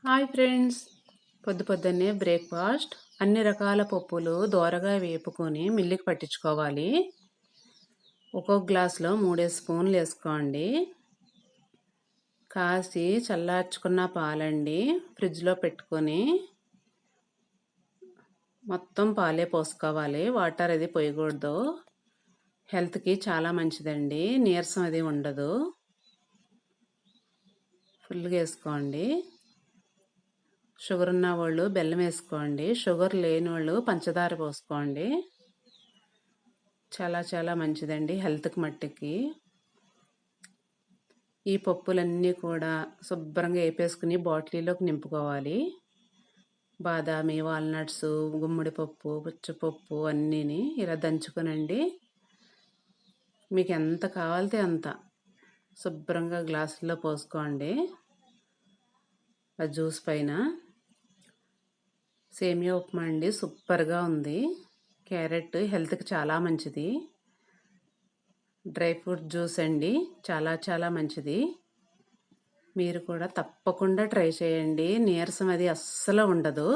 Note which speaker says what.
Speaker 1: Hi friends, పొద్దున్నే breakfast అన్ని రకాల పప్పులు దోరగా వేపుకొని మిల్లుకి పట్టించుకోవాలి. ఒక్కొక్క గ్లాసులో 3 స్పూన్లు వేసుకోండి. కాసి చల్లార్చుకున్న పాలండి ఫ్రిడ్జ్లో పెట్టుకొని మొత్తం పాలే పోసుకోవాలి. వాటర్ అది పోయకూడదు. హెల్త్కి చాలా మంచిదండి. నీరసం అది ఉండదు. ఫుల్గా వేసుకోండి. షుగర్ ఉన్న వాళ్ళు బెల్లం వేసుకోండి. షుగర్ లేని వాళ్ళు పంచదార పోసుకోండి. చాలా చాలా మంచిదండి హెల్త్కి మట్టికి. ఈ పప్పులన్నీ కూడా శుభ్రంగా వేపేసుకుని బాటిల్లోకి నింపుకోవాలి. బాదామి, వాల్నట్స్, గుమ్మడి పప్పు, పుచ్చపప్పు అన్నీని ఇలా దంచుకునండి. మీకు ఎంత కావాలితే అంత శుభ్రంగా గ్లాసుల్లో పోసుకోండి. ఆ జ్యూస్ పైన సేమియా ఉప్మా అండి, సూపర్గా ఉంది. క్యారెట్ హెల్త్కి చాలా మంచిది. డ్రై ఫ్రూట్ జ్యూస్ అండి, చాలా చాలా మంచిది. మీరు కూడా తప్పకుండా ట్రై చేయండి. నీరసం అది అస్సలు ఉండదు.